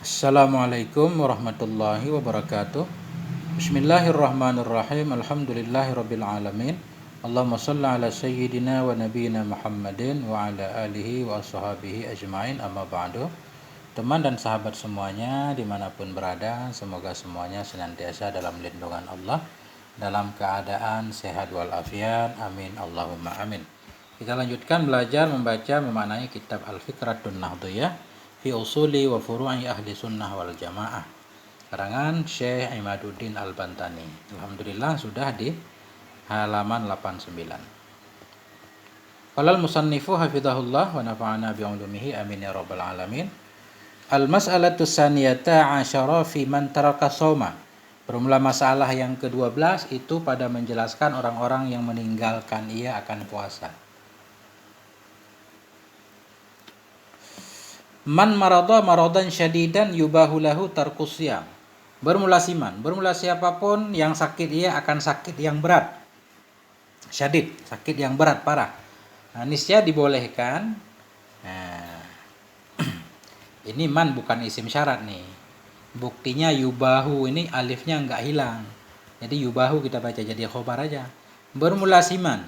Assalamualaikum warahmatullahi wabarakatuh. Bismillahirrahmanirrahim. Alhamdulillahirabbil alamin. Allahumma shalli ala sayyidina wa nabiyyina Muhammadin wa ala alihi wa ashabihi ajmain, amma ba'du. Teman dan sahabat semuanya dimanapun berada, semoga semuanya senantiasa dalam lindungan Allah, dalam keadaan sehat walafiat, amin Allahumma amin. Kita lanjutkan belajar membaca memaknai kitab Al-Fikratun Nahdhiyah fi usuli wa furu'i ahli sunnah wal jamaah, karangan Syekh Imaduddin Al-Bantani. Alhamdulillah sudah di halaman 89. Qalal musannifu hafizahullah wa nafa'ana bi ulumihi amin ya rabbal alamin. Al-mas'alatu saniyata asyara fi man taraka shauma. Bermula masalah yang ke-12 itu pada menjelaskan orang-orang yang meninggalkan ia akan puasa. Man marada maradan syadidan yubahu lahu tarkus siyam. Bermula siman, bermula siapapun yang sakit ia akan sakit yang berat. Syadid, sakit yang berat, parah. Niscaya dibolehkan. Ini man bukan isim syarat nih. Buktinya yubahu ini alifnya enggak hilang. Jadi yubahu kita baca jadi khobar aja. Bermula siman,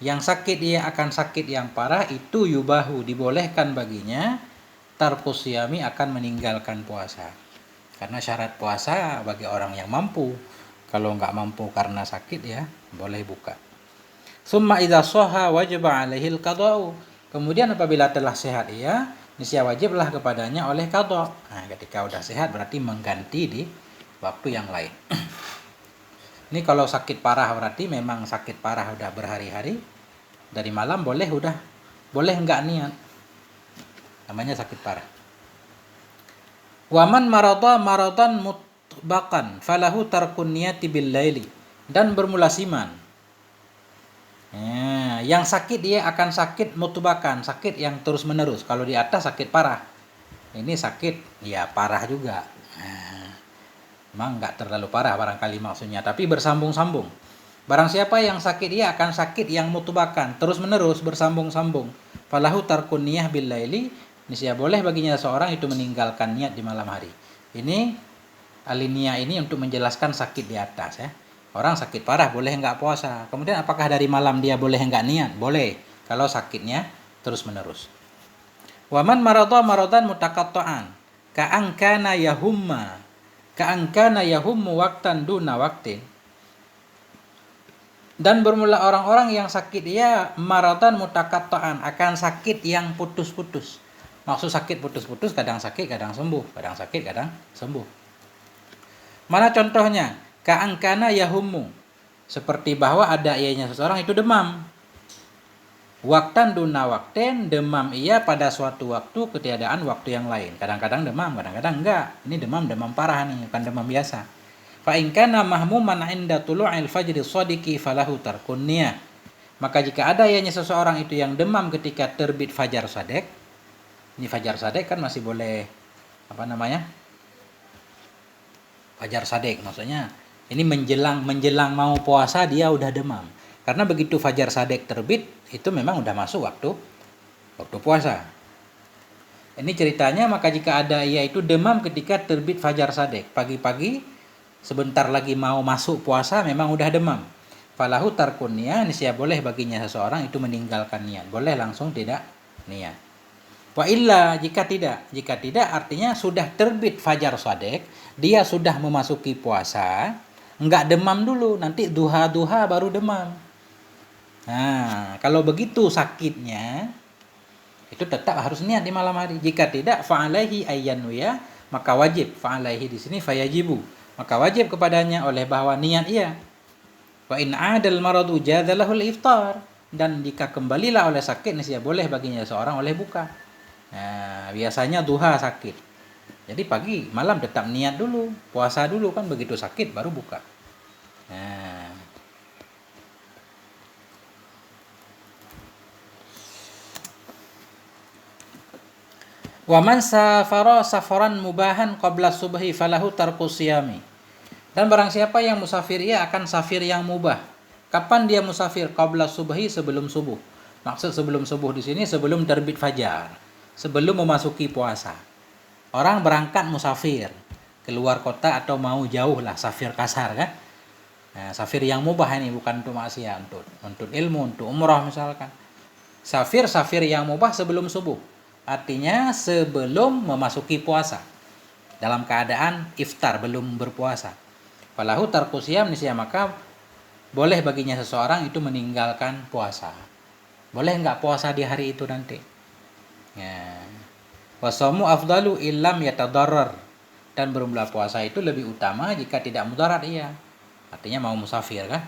yang sakit ia akan sakit yang parah, itu yubahu dibolehkan baginya tarkus siyami akan meninggalkan puasa. Karena syarat puasa bagi orang yang mampu. Kalau enggak mampu karena sakit ya boleh buka. Summa idza shahha wajaba alaihil qada'u. Kemudian apabila telah sehat ia, niscaya wajiblah kepadanya oleh qada'. Nah, ketika udah sehat berarti mengganti di waktu yang lain. Ini kalau sakit parah berarti memang sakit parah udah berhari-hari. Dari malam boleh enggak niat. Namanya sakit parah. Waman marada maradan mutbaqan falahu tarkun niyati bil laili. Dan bermula siman. Yang sakit dia akan sakit mutbakan, sakit yang terus menerus. Kalau di atas sakit parah. Ini sakit ya parah juga. Memang enggak terlalu parah barangkali maksudnya, tapi bersambung-sambung. Barang siapa yang sakit dia akan sakit yang mutbakan, terus menerus bersambung-sambung. Falahu tarkun niyah bil laili. Niscaya boleh baginya seorang itu meninggalkan niat di malam hari. Ini alinea ini untuk menjelaskan sakit di atas ya. Orang sakit parah boleh enggak puasa. Kemudian apakah dari malam dia boleh enggak niat? Boleh. Kalau sakitnya terus menerus. Waman marada maradan mutaqatta'an ka'ankana yahumma ka'ankana yahummu waqtan duna waqtin. Dan bermula orang-orang yang sakit dia maradan mutaqatta'an, akan sakit yang putus-putus. Maksud sakit putus-putus, kadang sakit, kadang sembuh. Kadang sakit, kadang sembuh. Mana contohnya? Ka'angkana yahummu. Seperti bahwa ada ianya seseorang itu demam. Waktan duna wakten, demam ia pada suatu waktu ketiadaan waktu yang lain. Kadang-kadang demam, kadang-kadang enggak. Ini demam parah nih, bukan demam biasa. Fa'inkana mahmuman inda tulu'il fajri shadiqi falahu tarkun niyah. Maka jika ada ianya seseorang itu yang demam ketika terbit fajar sadek, ini fajar sadek kan masih boleh fajar sadek maksudnya ini menjelang mau puasa dia udah demam. Karena begitu fajar sadek terbit itu memang udah masuk waktu puasa. Ini ceritanya, maka jika ada ia itu demam ketika terbit fajar sadek, pagi-pagi sebentar lagi mau masuk puasa memang udah demam. Falahu tarkun niyah, niscaya boleh baginya seseorang itu meninggalkan niat. Boleh langsung tidak niat. Wa illa jika tidak artinya sudah terbit fajar sadek, dia sudah memasuki puasa, enggak demam dulu, nanti duha baru demam. Nah, kalau begitu sakitnya itu tetap harus niat di malam hari. Jika tidak fa'alaihi ayyanwiya, maka wajib. Fa'alaihi di sini fayajibu. Maka wajib kepadanya oleh bahwa niat ia. Wa in 'adal maradu jadzalahul iftar. Dan jika kembalilah oleh sakit, niscaya boleh baginya seorang oleh buka. Nah, biasanya duha sakit. Jadi pagi, malam tetap niat dulu, puasa dulu kan, begitu sakit baru buka. Nah. Wa man safara safaran mubahan qabla subhi falahu tarkus siyami. Dan barang siapa yang musafir ia akan safir yang mubah. Kapan dia musafir? Qabla subhi, sebelum subuh. Maksud sebelum subuh di sini sebelum terbit fajar. Sebelum memasuki puasa. Orang berangkat musafir, keluar kota atau mau jauh lah, safir kasar kan. Nah, safir yang mubah ini bukan untuk maksiat, untuk ilmu, untuk umrah misalkan. Safir yang mubah sebelum subuh. Artinya sebelum memasuki puasa. Dalam keadaan iftar, belum berpuasa. Falahu tarku siyam nisya, maka boleh baginya seseorang itu meninggalkan puasa. Boleh nggak puasa di hari itu nanti? Ya. Wasomu afdalu illam yatadarrar, dan berbulan puasa itu lebih utama jika tidak mudarat ia. Artinya mau musafir kan?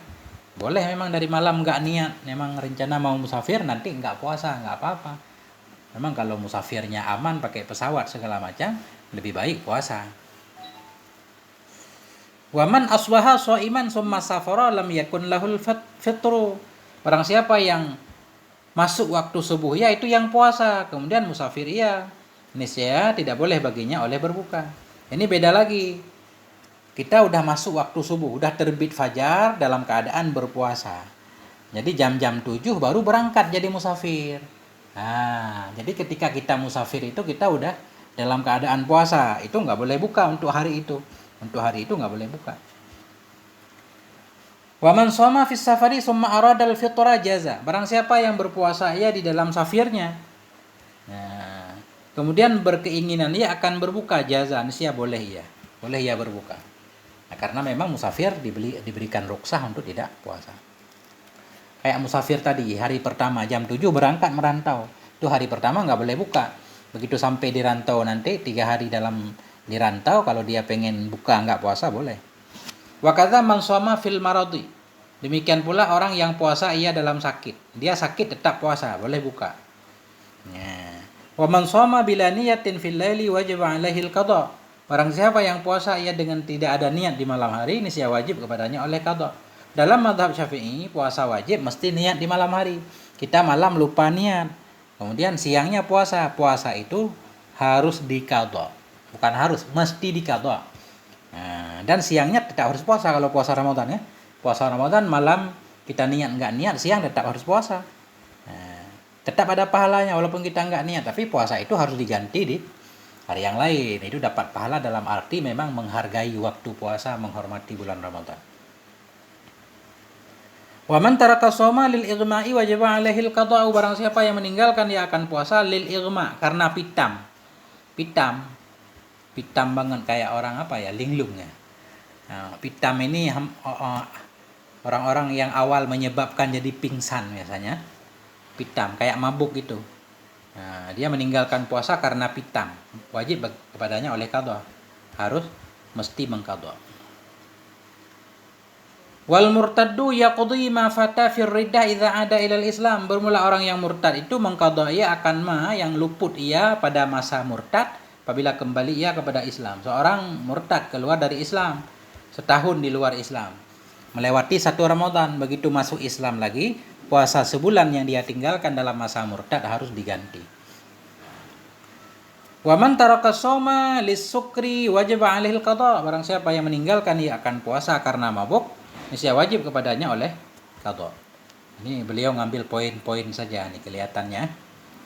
Boleh memang dari malam nggak niat, memang rencana mau musafir nanti nggak puasa, nggak apa-apa. Memang kalau musafirnya aman pakai pesawat segala macam, lebih baik puasa. Waman aswaha shaiman summa safara lam yakun lahul fitru. Barang siapa yang masuk waktu subuh ya itu yang puasa, kemudian musafir ya, niscaya tidak boleh baginya oleh berbuka. Ini beda lagi. Kita udah masuk waktu subuh, udah terbit fajar dalam keadaan berpuasa. Jadi jam-jam 7 baru berangkat jadi musafir. Nah, jadi ketika kita musafir itu kita udah dalam keadaan puasa, itu nggak boleh buka untuk hari itu. Untuk hari itu nggak boleh buka. Waman shoma fis safari summa aradal fitra jaza. Barang siapa yang berpuasa ia di dalam safirnya, nah, kemudian berkeinginan ia akan berbuka, jaza, niscaya boleh ia. Boleh ia berbuka. Nah, karena memang musafir diberikan rukhsah untuk tidak puasa. Kayak musafir tadi, hari pertama jam 7 berangkat merantau. Itu hari pertama nggak boleh buka. Begitu sampai di rantau nanti 3 hari dalam di rantau, kalau dia pengen buka nggak puasa boleh. Wa kadza man shoma fil maradi. Demikian pula orang yang puasa ia dalam sakit. Dia sakit tetap puasa, boleh buka. Ya. Wa man shoma bila niyatin fil laili wajib alaihi al-qada. Barang siapa yang puasa ia dengan tidak ada niat di malam hari, ini sia wajib kepadanya oleh qada. Dalam mazhab Syafi'i, puasa wajib mesti niat di malam hari. Kita malam lupa niat. Kemudian siangnya puasa. Puasa itu harus diqada. Bukan harus, mesti diqada. Nah, dan siangnya tetap harus puasa kalau puasa Ramadan ya. Puasa Ramadan malam kita niat nggak niat, siang tetap harus puasa. Nah, tetap ada pahalanya walaupun kita nggak niat, tapi puasa itu harus diganti di hari yang lain. Itu dapat pahala dalam arti memang menghargai waktu puasa, menghormati bulan Ramadan. Wa man taraka shauma lil ighma'i wajib 'alaihi al-qada'u. Barang siapa yang meninggalkan dia akan puasa lil ighma, karena pitam. Pitam banget kayak orang apa ya, linglung ya. Nah, pitam ini orang-orang yang awal menyebabkan jadi pingsan biasanya. Pitam kayak mabuk gitu. Nah, dia meninggalkan puasa karena pitam. Wajib kepadanya oleh qadha. Harus mesti mengqadha. Wal murtaddu yaqdi ma fata fir riddah idza ada ilal Islam. Bermula orang yang murtad itu mengqadha ia akan yang luput ia pada masa murtad apabila kembali ia kepada Islam. Seorang murtad keluar dari Islam, setahun di luar Islam, melewati 1 Ramadan, begitu masuk Islam lagi, puasa sebulan yang dia tinggalkan dalam masa murtad harus diganti. Wa man taraka shauma lis-sukri wajib 'alaihi al-qada. Barang siapa yang meninggalkan ia akan puasa karena mabuk, niscaya wajib kepadanya oleh qada. Ini beliau ngambil poin-poin saja nih kelihatannya.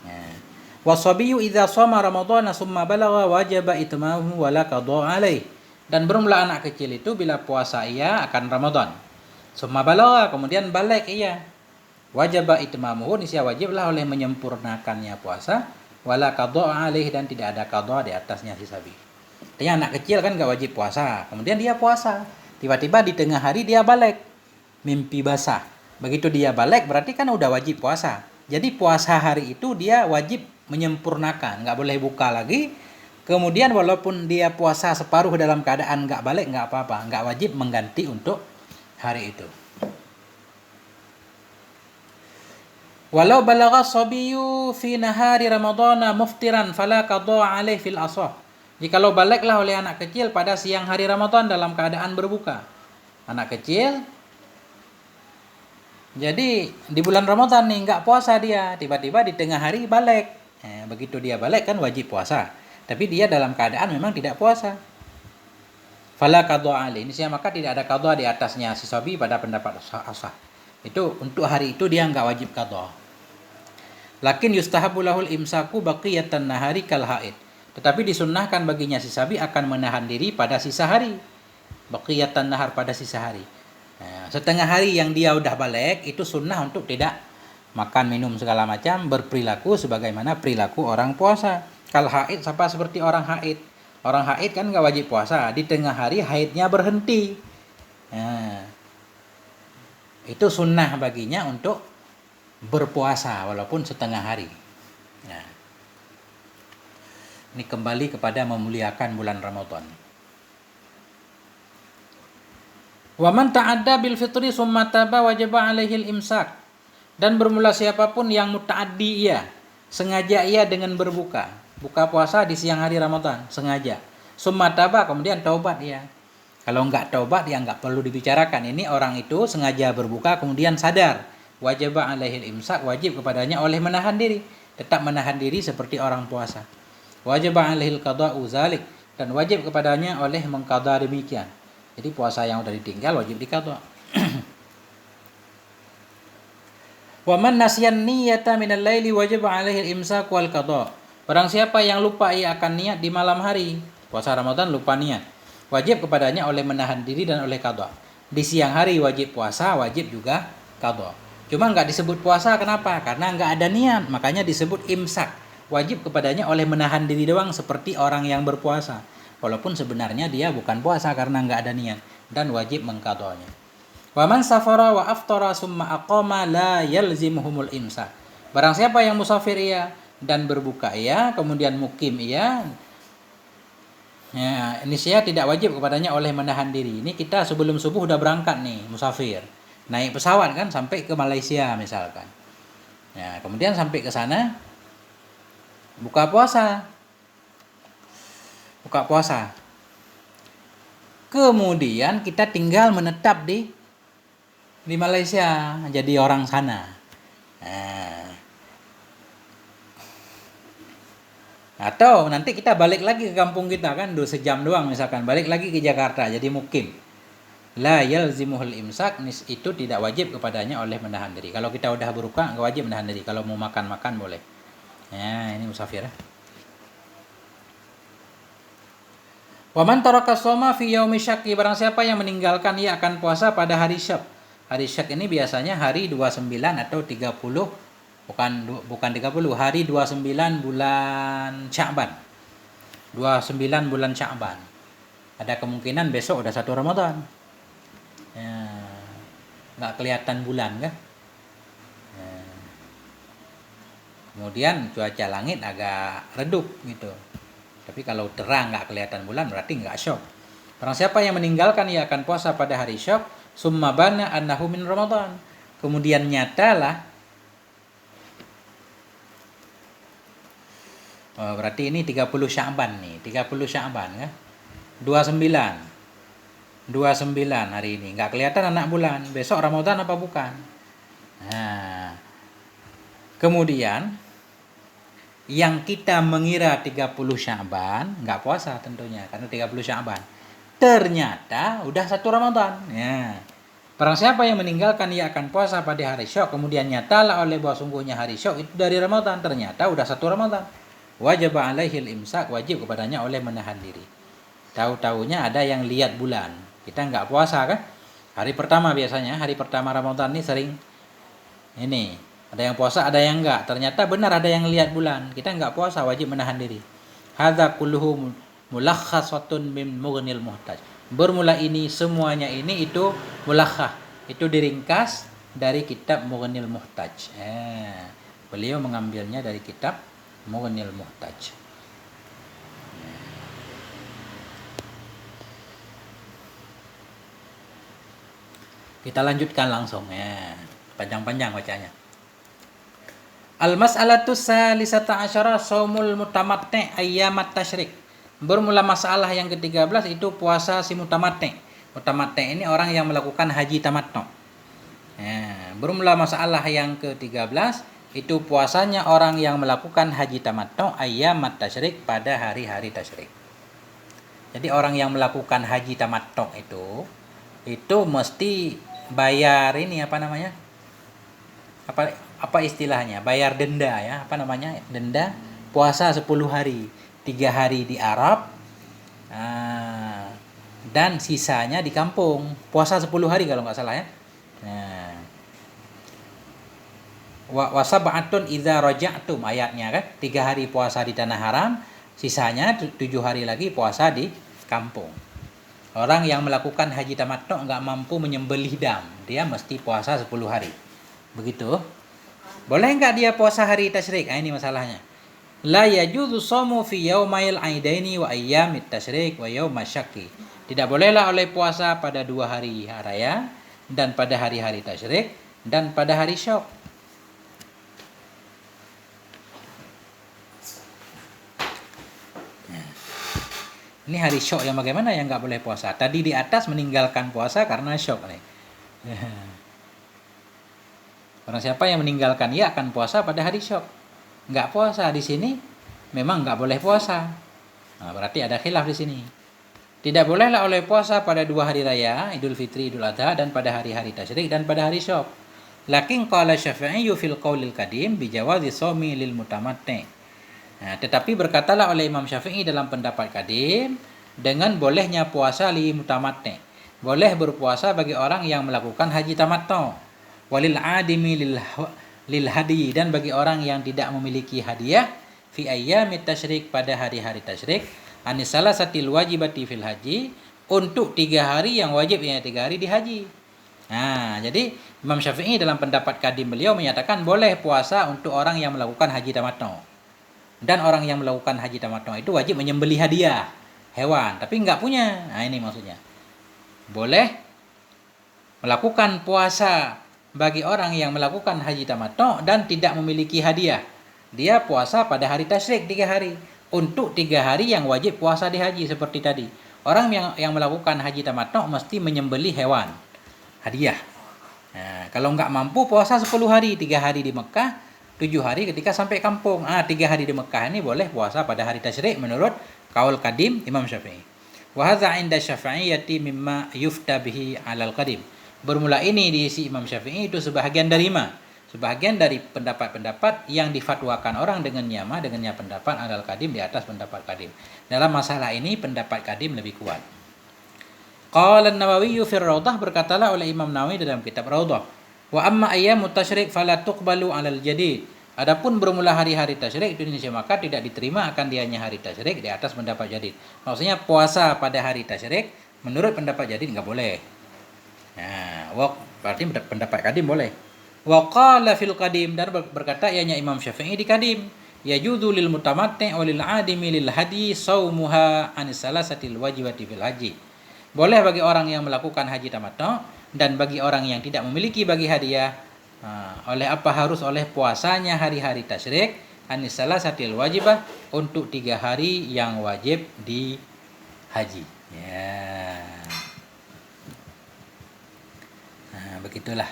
Nah, wasabiyyu idza shoma ramadhana summa balagha wajaba itmamuhu wa la qada 'alaihi. Dan bermula anak kecil itu bila puasa ia akan Ramadan. Summa balagha, kemudian balik ia. Wajaba itmamuhu, niscaya wajiblah oleh menyempurnakannya puasa, wala qada 'alaihi, dan tidak ada qada di atasnya si sabi. Artinya anak kecil kan enggak wajib puasa, kemudian dia puasa. Tiba-tiba di tengah hari dia balik. Mimpi basah. Begitu dia balik berarti kan udah wajib puasa. Jadi puasa hari itu dia wajib menyempurnakan, enggak boleh buka lagi. Kemudian walaupun dia puasa separuh dalam keadaan enggak balik, enggak apa-apa, enggak wajib mengganti untuk hari itu. Walau balagha sabiyyu fi nahari ramadhana muftiran fala qada 'alaihi fil ashah. Jikalau baliklah oleh anak kecil pada siang hari Ramadan dalam keadaan berbuka. Anak kecil jadi di bulan Ramadan nih enggak puasa dia, tiba-tiba di tengah hari balik. Begitu dia balik kan wajib puasa. Tapi dia dalam keadaan memang tidak puasa. Fala qada 'alaihi, ini maka tidak ada qada di atasnya si sabi pada pendapat ashah. Itu untuk hari itu dia enggak wajib qada. Lakin yustahabu lahul imsaku baqiyatan nahari kal haid. Tetapi disunnahkan baginya si sabi akan menahan diri pada sisa hari. Baqiyatan nahar, pada sisa hari. Nah, setengah hari yang dia udah balik itu sunnah untuk tidak makan minum segala macam, berperilaku sebagaimana perilaku orang puasa. Kalau haid sama seperti orang haid. Orang haid kan nggak wajib puasa, di tengah hari haidnya berhenti. Nah, itu sunnah baginya untuk berpuasa walaupun setengah hari. Nah, ini kembali kepada memuliakan bulan Ramadan. Wa man ta'adda bil fitri summa taba wajib alaihi al-imsak. Dan bermula siapapun yang muta'addi ia, sengaja ia dengan berbuka, buka puasa di siang hari Ramadan, sengaja. Summa taba, kemudian taubat ia. Kalau enggak taubat ya enggak perlu dibicarakan. Ini orang itu sengaja berbuka kemudian sadar, wajib alaihi al-imsak, wajib kepadanya oleh menahan diri, tetap menahan diri seperti orang puasa. Wajib alaihi al-qada'u zalik, dan wajib kepadanya oleh mengqada demikian. Jadi puasa yang sudah ditinggal wajib diqadha. Wa man nasyan niyata minal laili wajib alaihi al-imsak wal qadha. Barang siapa yang lupa ia akan niat di malam hari, puasa Ramadan lupa niat, wajib kepadanya oleh menahan diri dan oleh qadha. Di siang hari wajib puasa, wajib juga qadha. Cuma enggak disebut puasa, kenapa? Karena enggak ada niat, makanya disebut imsak. Wajib kepadanya oleh menahan diri doang seperti orang yang berpuasa. Walaupun sebenarnya dia bukan puasa karena enggak ada niat, dan wajib mengqadhanya. Wa man safara wa aftara summa aqama la yalzimuhumul imsak. Barang siapa yang musafir ia dan berbuka ia, kemudian mukim ia, ya, ini saya tidak wajib kepadanya oleh menahan diri. Ini kita sebelum subuh udah berangkat nih, musafir. Naik pesawat kan sampai ke Malaysia misalkan. Ya, kemudian sampai ke sana buka puasa. Buka puasa. Kemudian kita tinggal menetap di Malaysia, jadi orang sana. Nah, atau nanti kita balik lagi ke kampung kita kan, sejam doang misalkan, balik lagi ke Jakarta jadi mukim. La yalzimuhul imsak, itu tidak wajib kepadanya oleh menahan diri. Kalau kita udah berbuka enggak wajib menahan diri. Kalau mau makan boleh. Ya, ini musafir ya. Wa man taraka shoma fi yaumi syakki, barang siapa yang meninggalkan ia akan puasa pada hari syak. Hari syak ini biasanya hari 29 atau 30, bukan 30, hari 29 bulan Sya'ban. 29 bulan Sya'ban. Ada kemungkinan besok udah 1 Ramadan. Ya, enggak kelihatan bulan kan? Ya. Kemudian cuaca langit agak redup gitu. Tapi kalau terang nggak kelihatan bulan berarti nggak syok. Barang siapa yang meninggalkan ia akan puasa pada hari syok, summa bana annahu min Ramadan. Kemudian nyatalah, berarti ini 30 Sya'ban nih, 30 Sya'ban kan? 29 hari ini. Nggak kelihatan anak bulan. Besok Ramadan apa bukan? Nah, kemudian yang kita mengira 30 Sya'ban enggak puasa tentunya karena 30 Sya'ban. Ternyata udah 1 Ramadan. Ya. Barang siapa yang meninggalkan ia akan puasa pada hari syok, kemudian nyatalah oleh bahwa sungguhnya hari syok itu dari Ramadan, ternyata udah 1 Ramadan. Wajib alaihil imsak, wajib kepadanya oleh menahan diri. Tahu-taunya ada yang lihat bulan. Kita enggak puasa kan? Hari pertama biasanya, hari pertama Ramadan ini sering ini ada yang puasa, ada yang enggak. Ternyata benar ada yang lihat bulan. Kita enggak puasa, wajib menahan diri. Hadza kulluhu mulakhasatun min mughnil muhtaj. Bermula ini, semuanya ini itu mulakhah. Itu diringkas dari kitab Mughnil Muhtaj. Beliau mengambilnya dari kitab Mughnil Muhtaj. Kita lanjutkan langsung ya. Panjang-panjang bacanya. Al-mas'alatu salisata asyara shaumul mutamatti ayyamat tasyrik. Bermula masalah yang ke-13 itu puasa si mutamatti. Mutamatti ini orang yang melakukan haji tamattu. Ya, bermula masalah yang ke-13 itu puasanya orang yang melakukan haji tamattu ayyamat tasyrik, pada hari-hari tasyrik. Jadi orang yang melakukan haji tamattu itu mesti bayar ini apa namanya? Apa istilahnya? Bayar denda ya, apa namanya? Denda puasa 10 hari. 3 hari di Arab, dan sisanya di kampung. Puasa 10 hari kalau nggak salah ya. Nah, wa sab'atun idza raja'tum, ayatnya kan. 3 hari puasa di tanah haram, sisanya 7 hari lagi puasa di kampung. Orang yang melakukan haji tamattu nggak mampu menyembelih dam, dia mesti puasa 10 hari. Begitu. Boleh nggak dia puasa hari tasyrik? Ini masalahnya. La yajuzu shamu fi yaumail aidaini wa ayyamit tasyrik wa yaumash syakki. Tidak bolehlah oleh puasa pada 2 hari raya dan pada hari-hari tasyrik dan pada hari syok. Ini hari syok yang bagaimana yang nggak boleh puasa? Tadi di atas meninggalkan puasa karena syok nih. Orang siapa yang meninggalkan ia akan puasa pada hari syok. Nggak puasa di sini memang nggak boleh puasa. Nah, berarti ada khilaf di sini. Tidak bolehlah oleh puasa pada 2 hari raya, Idul Fitri, Idul Adha, dan pada hari-hari tasyrik dan pada hari syok. Lakin qala Syafi'i fil qaulil qadim bi jawazi shaumi lil mutamatti. Nah, tetapi berkatalah oleh Imam Syafi'i dalam pendapat kadim dengan bolehnya puasa li mutamatni. Boleh berpuasa bagi orang yang melakukan haji tamattu. Walil adimi lil hadi, dan bagi orang yang tidak memiliki hadiah fi ayyamit tasyrik, pada hari-hari tasyrik, anis salasatil wajibati fil haji, untuk 3 hari yang wajib, ya 3 hari di haji. Nah, jadi Imam Syafi'i dalam pendapat kadim beliau menyatakan boleh puasa untuk orang yang melakukan haji tamattu. Dan orang yang melakukan haji tamattu itu wajib menyembelih hadiah hewan, tapi nggak punya. Nah, ini maksudnya. Boleh melakukan puasa bagi orang yang melakukan haji tamattu dan tidak memiliki hadiah. Dia puasa pada hari tasyrik 3 hari. Untuk 3 hari yang wajib puasa di haji seperti tadi. Orang yang melakukan haji tamattu mesti menyembelih hewan hadiah. Nah, kalau nggak mampu puasa 10 hari, 3 hari di Mekah, 7 hari ketika sampai kampung. 3 hari di Mekah ini boleh puasa pada hari tasyrik menurut kaul kadim Imam Syafi'i. Wa hadza 'inda Syafi'iyyati mimma yufta bihi 'alal qadim. Bermula ini di isi Imam Syafi'i itu sebahagian dari sebahagian dari pendapat-pendapat yang difatwakan orang dengannya pendapat 'alal qadim, di atas pendapat kadim. Dalam masalah ini pendapat kadim lebih kuat. Qala an-Nawawi fi ar-Raudhah, berkatalah oleh Imam Nawawi dalam kitab Raudhah, wa amma ayyamut tasyrik fala tuqbalu 'alal jadid. Adapun bermula hari-hari tasyrik di Indonesia maka tidak diterima akan dianya hari tasyrik, di atas pendapat jadid. Maksudnya puasa pada hari tasyrik menurut pendapat jadid enggak boleh. Nah, berarti pendapat kadim boleh. Wa qala fil qadim, dan berkata ianya Imam Syafi'i di kadim, yajuzu lil mutamatti wa lil 'adimi lil hadi shaumuha anis salasatil wajibati fil haji. Boleh bagi orang yang melakukan haji tamattu dan bagi orang yang tidak memiliki bagi hadiah, oleh puasanya hari-hari tasyrik anis salasatil wajibah, untuk 3 hari yang wajib di haji. Ya. Nah, begitulah.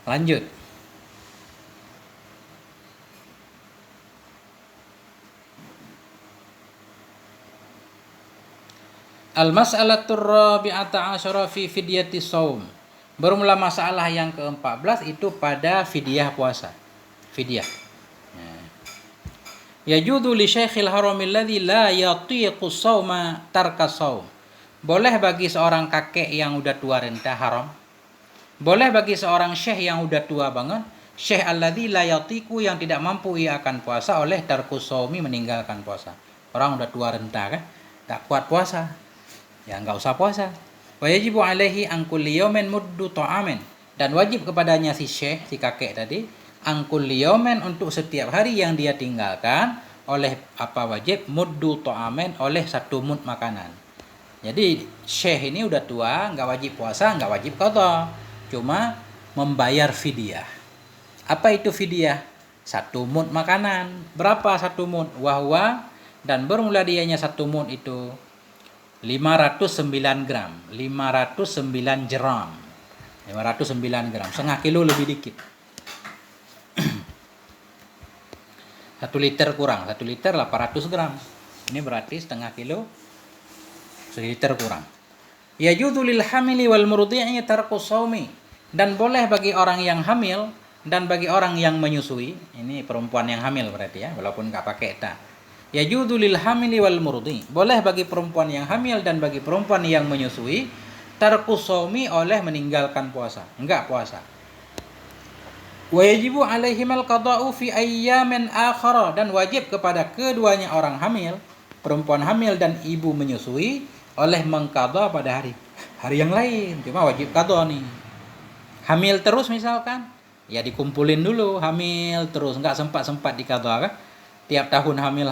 Lanjut. Al-mas'alatur rabi'ata asyara fi fidyati shaum. Bermula masalah yang ke-14 itu pada fidyah puasa. Fidyah. Yajudu li syekhil haramil ladzi la yatiqu shauma tarka shaum. Boleh bagi seorang kakek yang udah tua renta haram. Boleh bagi seorang syekh yang udah tua banget, syekh alladzi la yatiqu, yang tidak mampu ia akan puasa, oleh tarku shaumi, meninggalkan puasa. Orang udah tua renta kan, tak kuat puasa, ya nggak usah puasa. Wa yajibu alaihi an kulli yawmin muddu ta'amin, dan wajib kepadanya si syekh, si kakek tadi, an kulli yawmin, untuk setiap hari yang dia tinggalkan, oleh apa wajib? Muddu ta'amin, oleh 1 mud makanan. Jadi syekh ini udah tua, nggak wajib puasa, nggak wajib qadha, cuma membayar fidyah. Apa itu fidyah? 1 mud makanan. Berapa 1 mud? Wahwa, dan bermula dianya 1 mud itu 509 gram, 509 jeram, 509 gram, setengah kilo lebih dikit. 1 liter kurang, 1 liter 800 gram. Ini berarti setengah kilo, 1 liter kurang. Yajuzu lil hamili wal murdi'i tarku shaumi. Dan boleh bagi orang yang hamil dan bagi orang yang menyusui. Ini perempuan yang hamil berarti ya, walaupun nggak pakai ta. Yajuzu lil hamili wal murdi. Boleh bagi perempuan yang hamil dan bagi perempuan yang menyusui tarku shaumi, oleh meninggalkan puasa, enggak puasa. Wa yajibu alaihimal qada'u fi ayyamin akhara, dan wajib kepada keduanya orang hamil, perempuan hamil dan ibu menyusui, oleh mengqadha pada hari yang lain. Cuma wajib qadha nih. Hamil terus misalkan, ya dikumpulin dulu, hamil terus, enggak sempat diqadha kan? Tiap tahun hamil.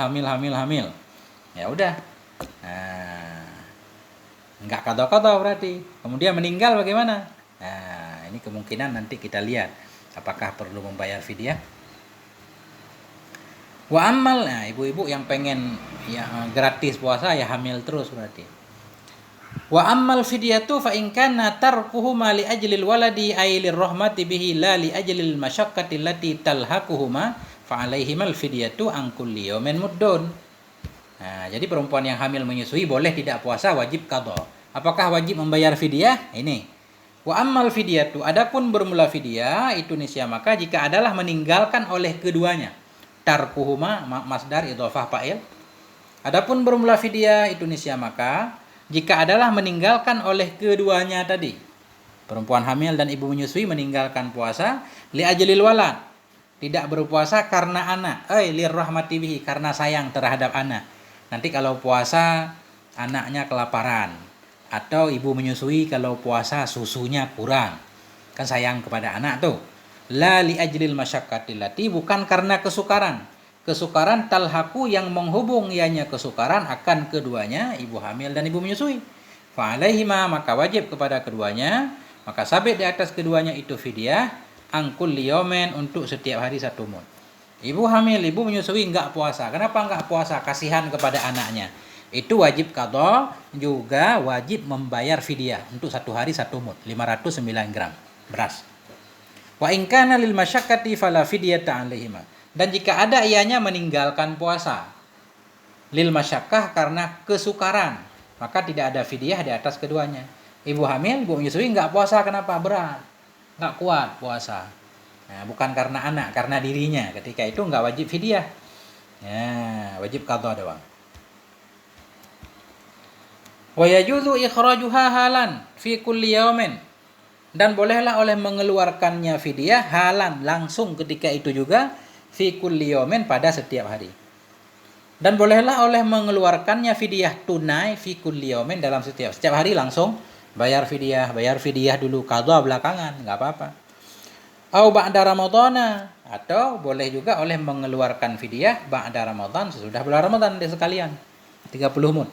Ya udah. Nah, enggak qadha berarti. Kemudian meninggal bagaimana? Nah, ini kemungkinan nanti kita lihat apakah perlu membayar fidyah. Wa ammal, nah ibu-ibu yang pengen ya gratis puasa ya hamil terus berarti. Wa ammal fidyatu fa in kana tarkuhuma li ajlil waladi ay lirahmati bihi la li ajlil masyaqqati allati talhaquhuma fa alaihimal fidyatu an kulli yawmin muddun. Nah, jadi perempuan yang hamil menyusui boleh tidak puasa, wajib qadha. Apakah wajib membayar fidyah? Ini. Wa ammal fidyatu, adapun bermula fidyah itu nisya maka jika adalah meninggalkan oleh keduanya. Tarkuhuma masdar idhofah fa'il. Adapun bermula fidyah itu nisya maka jika adalah meninggalkan oleh keduanya tadi. Perempuan hamil dan ibu menyusui meninggalkan puasa li ajlil walad. Tidak berpuasa karena anak. Lirrahmati bihi, karena sayang terhadap anak. Nanti kalau puasa anaknya kelaparan, atau ibu menyusui kalau puasa susunya kurang, kan sayang kepada anak tuh. La li ajlil masyaqqati lati, bukan karena kesukaran. Kesukaran talhaku yang menghubung ianya kesukaran akan keduanya, ibu hamil dan ibu menyusui. Fa alaihima, maka wajib kepada keduanya, maka sabit di atas keduanya itu fidyah angkul liyomen, untuk setiap hari 1 mud. Ibu hamil, ibu menyusui enggak puasa. Kenapa enggak puasa? Kasihan kepada anaknya. Itu wajib qadha, juga wajib membayar fidyah untuk 1 hari 1 mud, 509 gram beras. Wa in kana lil masyaqqati fala fidyata alaihima. Dan jika ada ianya meninggalkan puasa lil masyaqqah, karena kesukaran, maka tidak ada fidyah di atas keduanya. Ibu hamil, ibu menyusui enggak puasa, kenapa? Berat, enggak kuat puasa. Nah, bukan karena anak, karena dirinya. Ketika itu enggak wajib fidyah. Ya, wajib qadha doang. Wa yajuzu ikhrajuha halan fi kulli yawmin, dan bolehlah oleh mengeluarkannya fidyah halan, langsung ketika itu juga, fi kulli yawmin, pada setiap hari. Dan bolehlah oleh mengeluarkannya fidyah tunai fi kulli yawmin, dalam setiap hari langsung bayar fidyah dulu, qadha belakangan, enggak apa-apa. Au ba'da ramadhana, atau boleh juga oleh mengeluarkan fidyah ba'da Ramadan, sesudah bulan Ramadan sekalian 30 mud.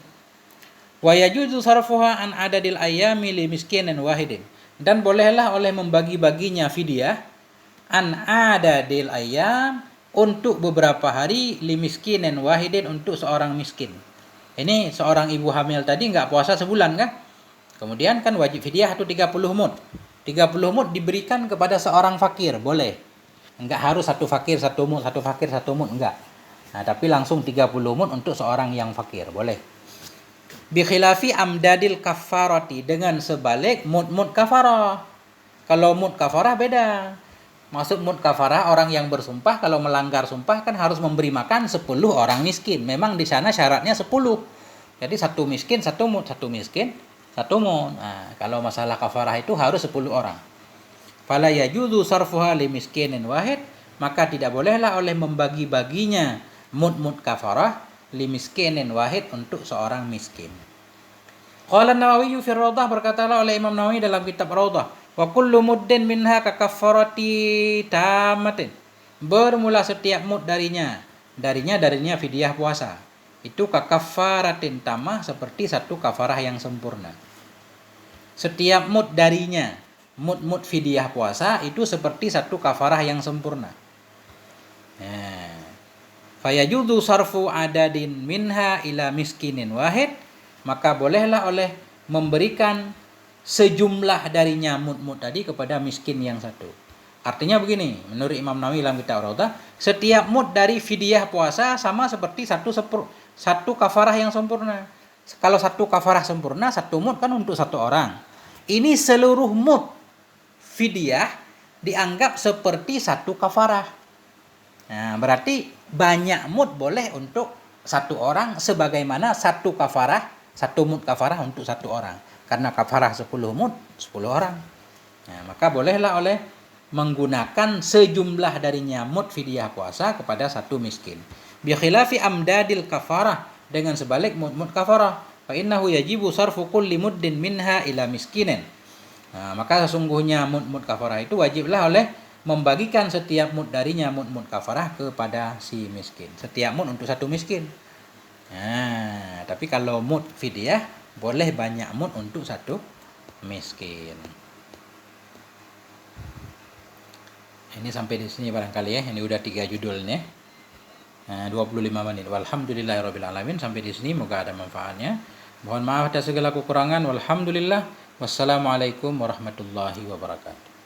Wa yajuzu sarfuha an adadil ayyami li miskinin wahidin, dan bolehlah oleh membagi-baginya fidyah an adadil ayyam, untuk beberapa hari, li miskinin wahidin, untuk seorang miskin. Ini seorang ibu hamil tadi enggak puasa sebulan kan? Kemudian kan wajib fidyah itu 30 mud. 30 mud diberikan kepada seorang fakir, boleh. Enggak harus satu fakir satu mud, enggak. Nah, tapi langsung 30 mud untuk seorang yang fakir, boleh. Bi khilafi amdadil kafarati, dengan sebalik mud kafarah. Kalau mud kafarah beda. Maksud mud kafarah, orang yang bersumpah kalau melanggar sumpah kan harus memberi makan 10 orang miskin. Memang di sana syaratnya 10. Jadi 1 miskin 1 mud, 1 miskin 1 mud. Nah, kalau masalah kafarah itu harus 10 orang. Fala yajuzu sarfuha li miskinin wahid, maka tidak bolehlah oleh membagi-baginya mud kafarah li miskinin wahid, untuk seorang miskin. Qala Nawawi fi Rawdah, berkatalah oleh Imam Nawawi dalam kitab Rawdah, wa kullu muddin minha ka kafarati tamatin, bermula setiap mud darinya fidyah puasa. Itu ka kafaratin tamah, seperti 1 kafarah yang sempurna. Setiap mud darinya, mud fidyah puasa itu seperti 1 kafarah yang sempurna. Nah, fayajudu sarfu adadin minha ila miskinin wahid, maka bolehlah oleh memberikan sejumlah darinya mud tadi kepada miskin yang satu. Artinya begini, menurut Imam Nawawi dalam kitab Rawdah, setiap mud dari fidyah puasa sama seperti 1 kafarah yang sempurna. Kalau 1 kafarah sempurna, 1 mud kan untuk 1 orang. Ini seluruh mud fidyah dianggap seperti satu kafarah. Nah, berarti banyak mud boleh untuk satu orang sebagaimana satu kafarah, satu mud kafarah untuk satu orang. Karena kafarah 10 mud, 10 orang. Nah, maka bolehlah oleh menggunakan sejumlah darinya mud fidyah puasa kepada satu miskin. Bi khilafi amdadil kafarah, dengan sebalik mud kafarah. Fa innahu yajibu sarfu kulli muddin minha ila miskinin. Nah, maka sesungguhnya mud kafarah itu wajiblah oleh membagikan setiap mud darinya mud kafarah kepada si miskin. Setiap mud untuk satu miskin. Nah, tapi kalau mud fidyah boleh banyak mud untuk satu miskin. Ini sampai di sini barangkali ya. Ini udah 3 judulnya. 25 menit. Walhamdulillahirabbil alamin. Sampai di sini moga ada manfaatnya. Mohon maaf atas segala kekurangan. Walhamdulillah. Wassalamualaikum warahmatullahi wabarakatuh.